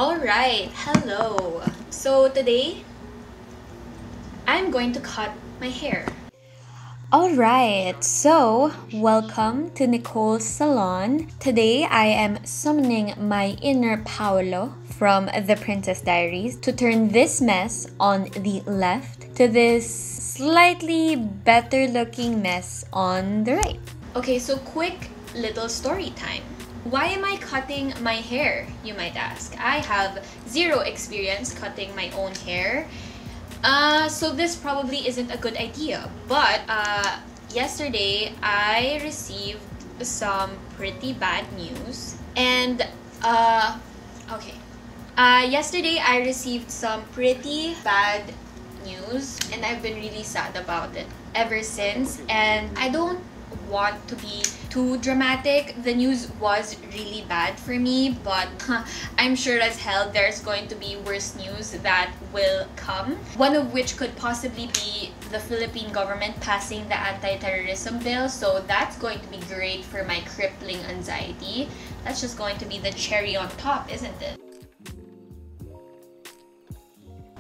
Alright, hello. So today, I'm going to cut my hair. Alright, so welcome to Nicole's Salon. Today, I am summoning my inner Paolo from the Princess Diaries to turn this mess on the left to this slightly better looking mess on the right. Okay, so quick little story time. Why am I cutting my hair, you might ask? I have zero experience cutting my own hair. So this probably isn't a good idea. But yesterday, I received some pretty bad news. And, yesterday I received some pretty bad news. And I've been really sad about it ever since. And I don't want to be too dramatic. The news was really bad for me, but I'm sure as hell there's going to be worse news that will come. One of which could possibly be the Philippine government passing the anti-terrorism bill, so that's going to be great for my crippling anxiety. That's just going to be the cherry on top, isn't it?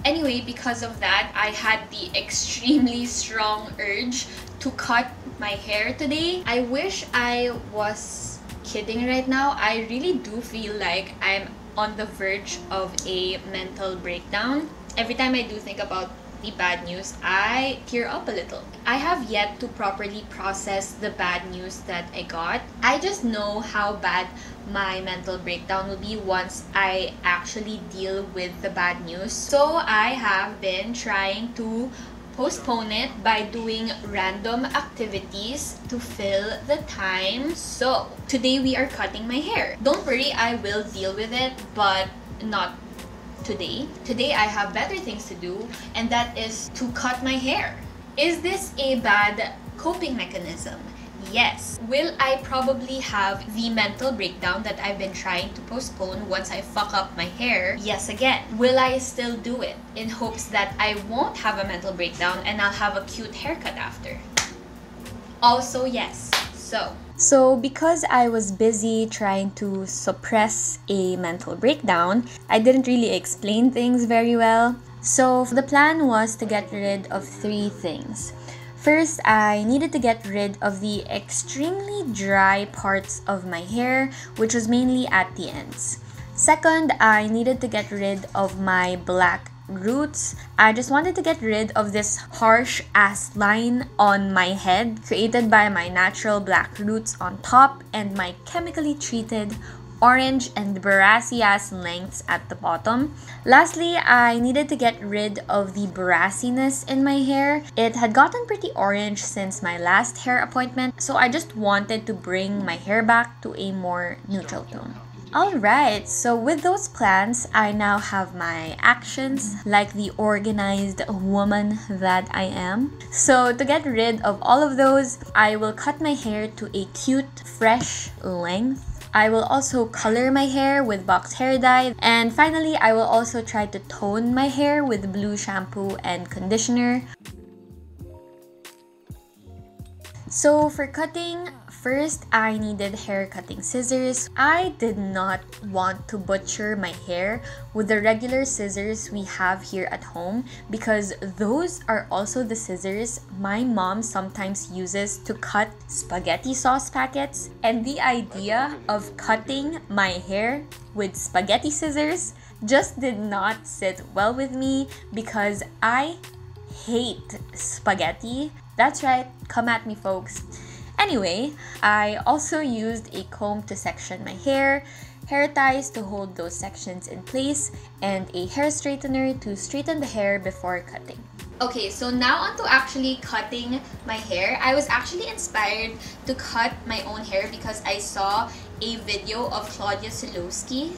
Anyway, because of that, I had the extremely strong urge to cut my hair today. I wish I was kidding right now. I really do feel like I'm on the verge of a mental breakdown. Every time I do think about the bad news, I tear up a little. I have yet to properly process the bad news that I got. I just know how bad my mental breakdown will be once I actually deal with the bad news. So I have been trying to postpone it by doing random activities to fill the time. So today we are cutting my hair. Don't worry, I will deal with it, but not today. Today I have better things to do, and that is to cut my hair. Is this a bad coping mechanism? Yes. Will I probably have the mental breakdown that I've been trying to postpone once I fuck up my hair? Yes again. Will I still do it in hopes that I won't have a mental breakdown and I'll have a cute haircut after? Also yes. So because I was busy trying to suppress a mental breakdown, I didn't really explain things very well. So the plan was to get rid of 3 things. First, I needed to get rid of the extremely dry parts of my hair, which was mainly at the ends. Second, I needed to get rid of my black roots. I just wanted to get rid of this harsh ass line on my head created by my natural black roots on top and my chemically treated orange and brassy ass lengths at the bottom. Lastly, I needed to get rid of the brassiness in my hair. It had gotten pretty orange since my last hair appointment, so I just wanted to bring my hair back to a more neutral tone. Alright, so with those plans, I now have my actions like the organized woman that I am. So to get rid of all of those, I will cut my hair to a cute, fresh length. I will also color my hair with box hair dye. And finally, I will also try to tone my hair with blue shampoo and conditioner. So for cutting, first I needed hair cutting scissors. I did not want to butcher my hair with the regular scissors we have here at home because those are also the scissors my mom sometimes uses to cut spaghetti sauce packets. And the idea of cutting my hair with spaghetti scissors just did not sit well with me because I hate spaghetti. That's right, come at me folks. Anyway, I also used a comb to section my hair, hair ties to hold those sections in place, and a hair straightener to straighten the hair before cutting. Okay, so now on to actually cutting my hair. I was actually inspired to cut my own hair because I saw a video of Claudia Sulowski,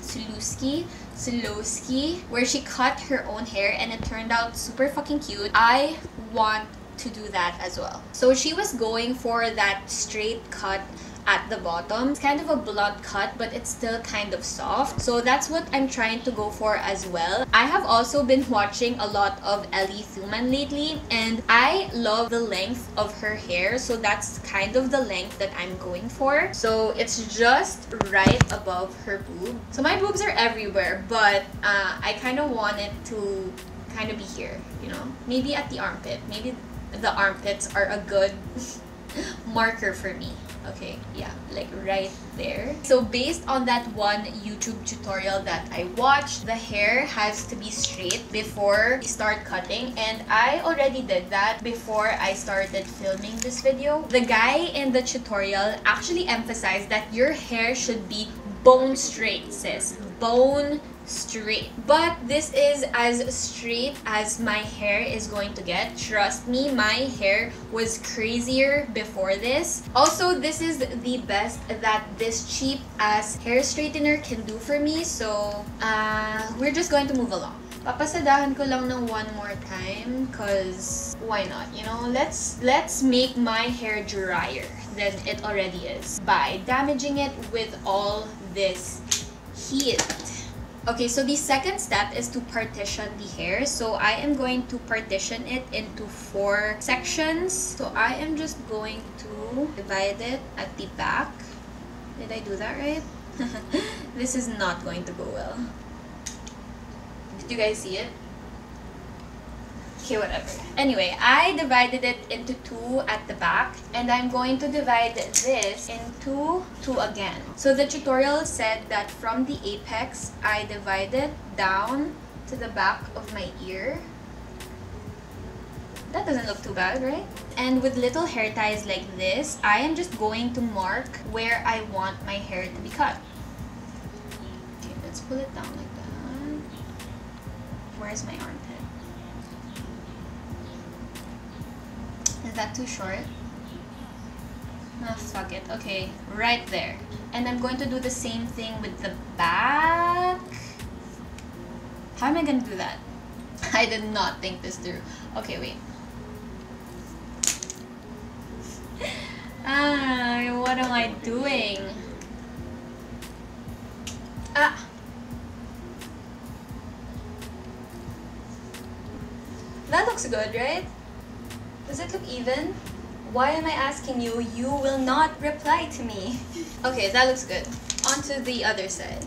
where she cut her own hair and it turned out super fucking cute. I want to do that as well. So she was going for that straight cut at the bottom. It's kind of a blunt cut, but it's still kind of soft. So that's what I'm trying to go for as well. I have also been watching a lot of Ellie Thuman lately, and I love the length of her hair. So that's kind of the length that I'm going for. So it's just right above her boob. So my boobs are everywhere, but I kind of want it to kind of be here, you know? Maybe at the armpit. Maybe the armpits are a good marker for me. Okay, yeah, like right there. So based on that one YouTube tutorial that I watched, the hair has to be straight before you start cutting, and I already did that before I started filming this video. The guy in the tutorial actually emphasized that your hair should be bone straight, sis. Bone straight. But this is as straight as my hair is going to get. Trust me, my hair was crazier before this. Also, this is the best that this cheap ass hair straightener can do for me. So we're just going to move along. Papasadahan ko lang ng one more time because why not, you know? Let's make my hair drier than it already is by damaging it with all this heat. Okay, so the second step is to partition the hair. So I am going to partition it into 4 sections. So I am just going to divide it at the back. Did I do that right? This is not going to go well. Did you guys see it? Okay, whatever. Anyway, I divided it into 2 at the back, and I'm going to divide this into 2 again. So the tutorial said that from the apex, I divide it down to the back of my ear. That doesn't look too bad, right? And with little hair ties like this, I am just going to mark where I want my hair to be cut. Okay, let's pull it down like that. Where's my armpit? Is that too short? Ah, fuck it. Okay, right there. And I'm going to do the same thing with the back. How am I gonna do that? I did not think this through. Okay, wait. What am I doing? Ah! That looks good, right? Does it look even? Why am I asking you? You will not reply to me. Okay, that looks good. On to the other side.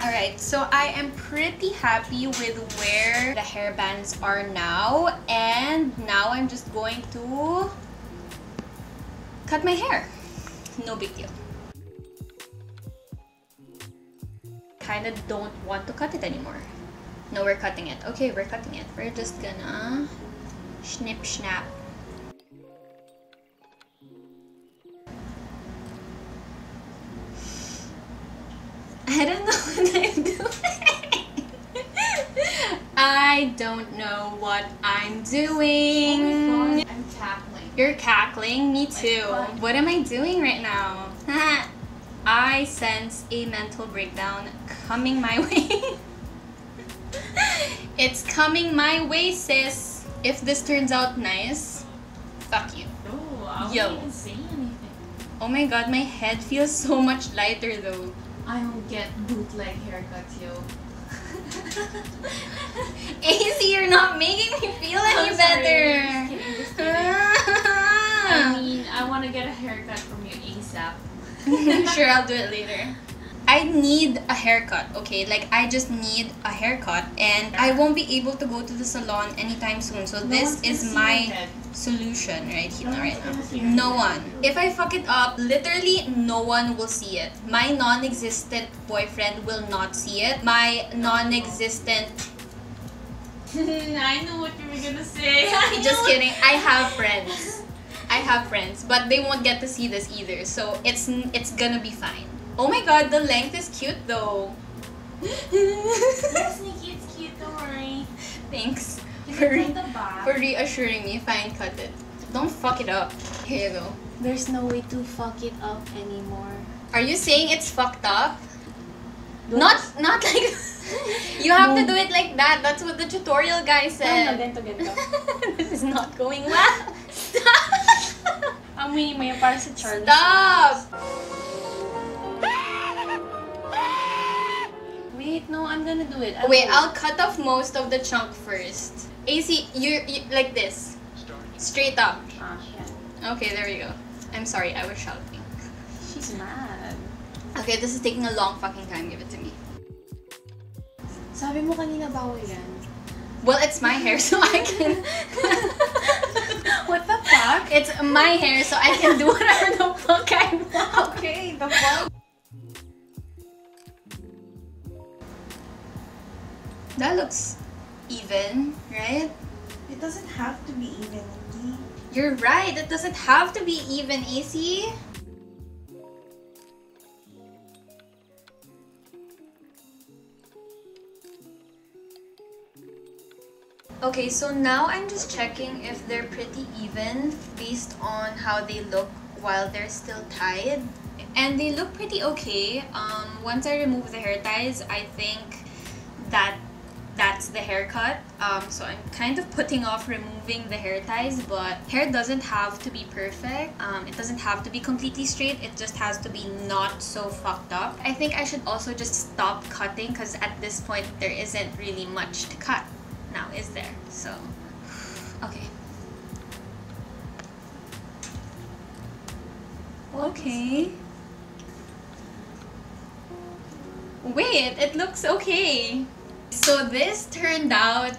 Alright, so I am pretty happy with where the hair bands are now. And now I'm just going to cut my hair. No big deal. Kinda don't want to cut it anymore. No, we're cutting it. Okay, we're cutting it. We're just gonna snip snap. I don't know what I'm doing. I don't know what I'm doing. Oh my God, I'm cackling. You're cackling? Me too. What am I doing right now? I sense a mental breakdown coming my way. It's coming my way, sis. If this turns out nice, fuck you. Oh, I Yo. won't even say anything. Oh my god, my head feels so much lighter though. I don't get bootleg haircuts, yo. AC, you're not making me feel any I'm better. sorry. Just kidding. I mean, I want to get a haircut from you ASAP. Sure, I'll do it later. I need a haircut, okay? Like, I just need a haircut, and I won't be able to go to the salon anytime soon. So this is my solution right here, right now. No one. If I fuck it up, literally no one will see it. My non-existent boyfriend will not see it. My non-existent... I know what you were gonna say. Just kidding. I have friends. I have friends, but they won't get to see this either. So it's gonna be fine. Oh my god, the length is cute though. Yes, Nikki, it's cute, don't worry. Thanks For for reassuring me. Fine, cut it. Don't fuck it up. Here you go. There's no way to fuck it up anymore. Are you saying it's fucked up? Not like... You have to do it like that. That's what the tutorial guy said. Ganito. This is not going well. Stop! Ang mini mo yung para sa Charlie. Stop! Wait, no, I'm gonna do it. Wait, I'll cut off most of the chunk first. AC, you like this. Straight up. Ah, yeah. Okay, there we go. I'm sorry, I was shouting. She's mad. Okay, this is taking a long fucking time. Give it to me. Sabi mo kanina bawal yan. Well, it's my hair, so I can... What the fuck? It's my hair, so I can do whatever the fuck I want. Okay, the fuck? That looks even, right? It doesn't have to be even. You're right, it doesn't have to be even, AC. Okay, so now I'm just checking if they're pretty even based on how they look while they're still tied. And they look pretty okay. Once I remove the hair ties, I think that's the haircut. So I'm kind of putting off removing the hair ties, but hair doesn't have to be perfect. It doesn't have to be completely straight. It just has to be not so fucked up. I think I should also just stop cutting because at this point there isn't really much to cut now, is there? So, okay. Okay. Wait, it looks okay. So this turned out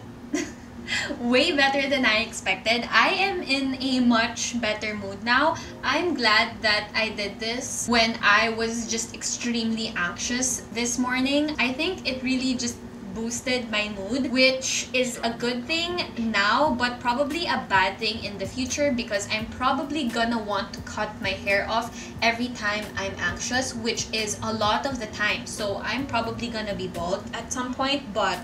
way better than I expected. I am in a much better mood now. I'm glad that I did this when I was just extremely anxious this morning. I think it really just boosted my mood, which is a good thing now, but probably a bad thing in the future because I'm probably gonna want to cut my hair off every time I'm anxious, which is a lot of the time. So I'm probably gonna be bald at some point, but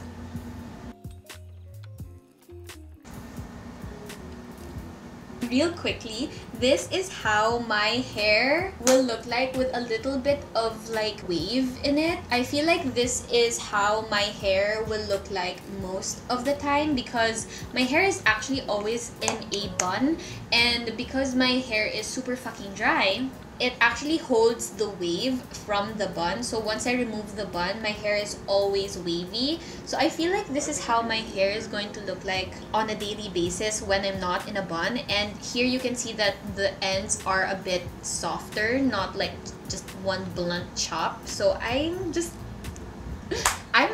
real quickly, this is how my hair will look like with a little bit of like wave in it. I feel like this is how my hair will look like most of the time because my hair is actually always in a bun, and because my hair is super fucking dry, it actually holds the wave from the bun. So once I remove the bun, my hair is always wavy. So I feel like this is how my hair is going to look like on a daily basis when I'm not in a bun. And here you can see that the ends are a bit softer, not like just one blunt chop. So I'm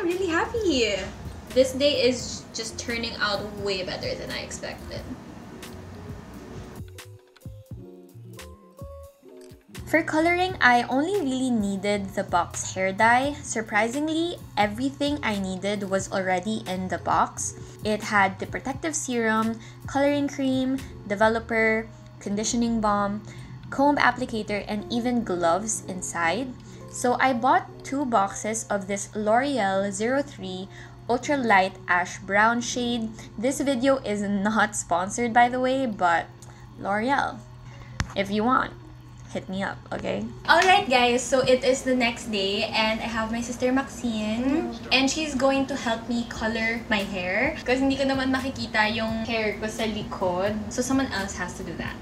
really happy. This day is just turning out way better than I expected. For coloring, I only really needed the box hair dye. Surprisingly, everything I needed was already in the box. It had the protective serum, coloring cream, developer, conditioning balm, comb applicator, and even gloves inside. So I bought 2 boxes of this L'Oreal 03 Ultra Light Ash Brown shade. This video is not sponsored, by the way, but L'Oreal, if you want, hit me up, okay? Alright guys, so it is the next day and I have my sister Maxine and she's going to help me color my hair because hindi ko naman makikita yung hair ko sa likod. So someone else has to do that.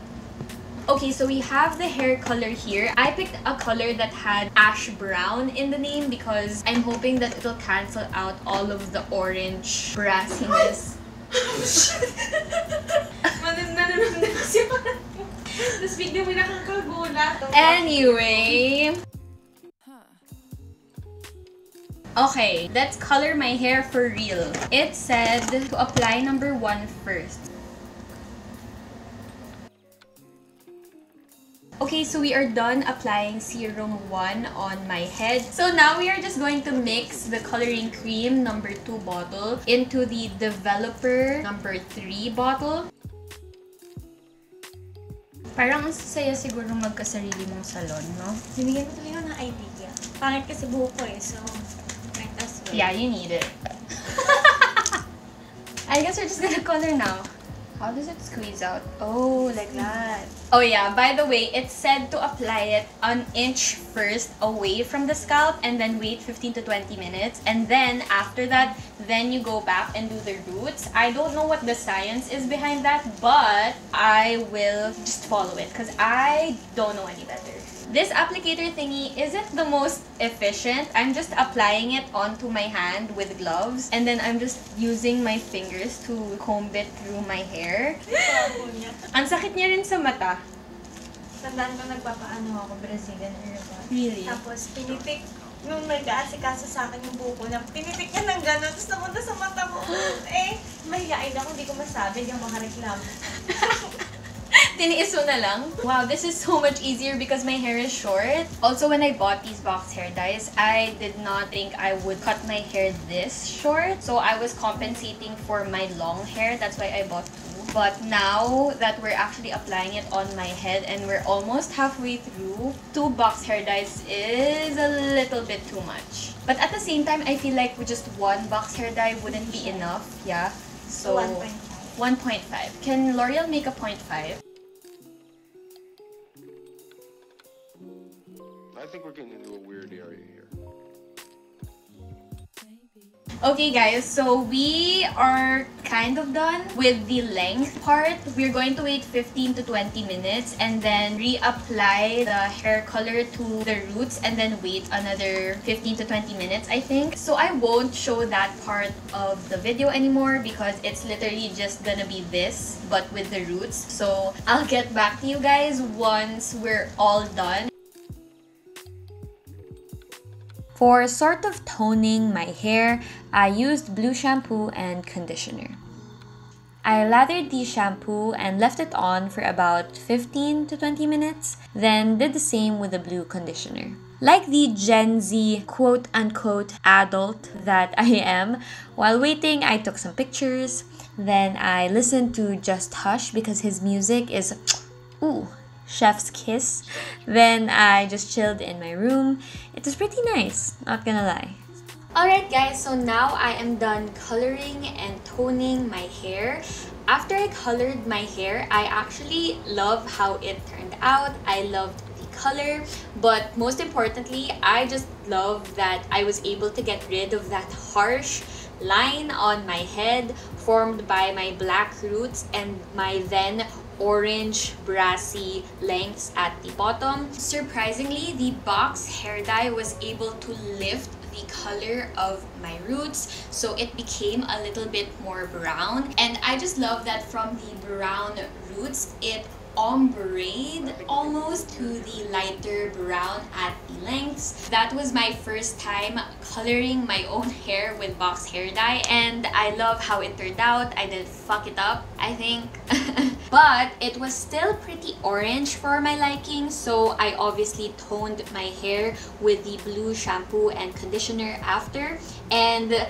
Okay, so we have the hair color here. I picked a color that had ash brown in the name because I'm hoping that it'll cancel out all of the orange brassiness. Anyway, okay, let's color my hair for real. It said to apply number 1 first. Okay, so we are done applying serum 1 on my head. So now we are just going to mix the coloring cream number 2 bottle into the developer number 3 bottle. Parang ang saya siguro magkasarili mong salon, no? Binigyan mo tuloy ng idea. Pangit kasi buhok ko eh, so might as well. Yeah, you need it. I guess we're just gonna color now. How does it squeeze out? Oh, like that. Oh yeah, by the way, it said to apply it an inch first away from the scalp and then wait 15 to 20 minutes. And then after that, then you go back and do the roots. I don't know what the science is behind that, but I will just follow it because I don't know any better. This applicator thingy isn't the most efficient. I'm just applying it onto my hand with gloves. And then I'm just using my fingers to comb it through my hair. Ang sakit niya rin sa mata. Tandaan ko nagpapaano ako, Brazilian herbal. Really? Tapos pinitik, nung nag-aasikaso sa akin yung buko na, pinitik niya ng gano'n, tapos napunta sa mata ko. Mahihain ako, hindi ko masabi, hindi ako makareklamo. Tiniis mo na lang. Wow, this is so much easier because my hair is short. Also, when I bought these box hair dyes, I did not think I would cut my hair this short. So I was compensating for my long hair. That's why I bought two. But now that we're actually applying it on my head and we're almost halfway through, 2 box hair dyes is a little bit too much. But at the same time, I feel like with just 1 box hair dye wouldn't be enough. Yeah. So 1.5. Can L'Oreal make a 0.5? I think we're getting into a weird area here. Okay guys, so we are kind of done with the length part. We're going to wait 15 to 20 minutes and then reapply the hair color to the roots and then wait another 15 to 20 minutes, I think. So I won't show that part of the video anymore because it's literally just gonna be this but with the roots. So I'll get back to you guys once we're all done. For sort of toning my hair, I used blue shampoo and conditioner. I lathered the shampoo and left it on for about 15 to 20 minutes, then did the same with the blue conditioner. Like the Gen Z quote-unquote adult that I am, while waiting I took some pictures, then I listened to Just Hush because his music is ooh, chef's kiss. Then I just chilled in my room. It was pretty nice, not gonna lie. Alright guys, so now I am done coloring and toning my hair. After I colored my hair, I actually love how it turned out. I loved the color, but most importantly, I just love that I was able to get rid of that harsh line on my head formed by my black roots and my then orange brassy lengths at the bottom. Surprisingly, the box hair dye was able to lift the color of my roots, so it became a little bit more brown, and I just love that from the brown roots it ombre almost to the lighter brown at the lengths. That was my first time coloring my own hair with box hair dye, and I love how it turned out. I didn't fuck it up, I think. But it was still pretty orange for my liking, so I obviously toned my hair with the blue shampoo and conditioner after, and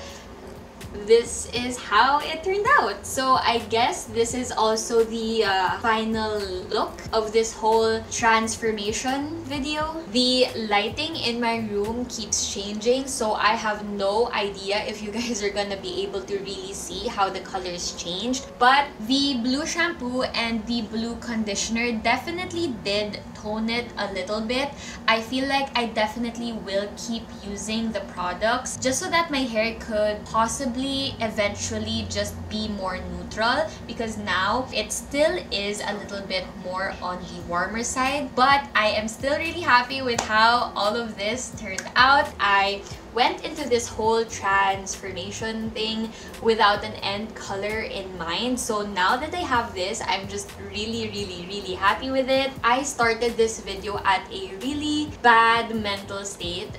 this is how it turned out. So I guess this is also the final look of this whole transformation video. The lighting in my room keeps changing, so I have no idea if you guys are gonna be able to really see how the colors changed. But the blue shampoo and the blue conditioner definitely did tone it a little bit. I feel like I definitely will keep using the products just so that my hair could possibly eventually just be more neutral, because now it still is a little bit more on the warmer side, but I am still really happy with how all of this turned out. I went into this whole transformation thing without an end color in mind, so now that I have this, I'm just really happy with it. I started this video at a really bad mental state,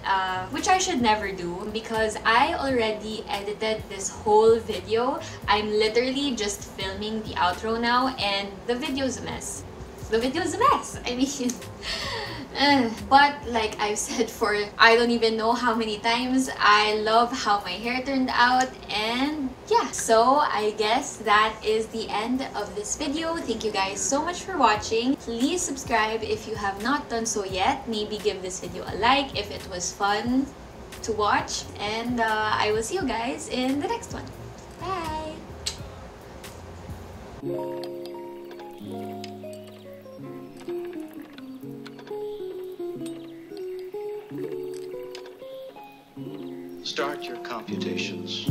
which I should never do because I already edited this whole video. I'm literally just filming the outro now and the video's a mess. The video's a mess, I mean. But like I've said for I don't even know how many times, I love how my hair turned out, and yeah, so I guess that is the end of this video. Thank you guys so much for watching. Please subscribe if you have not done so yet. Maybe give this video a like if it was fun to watch, and I will see you guys in the next one. Bye! Start your computations.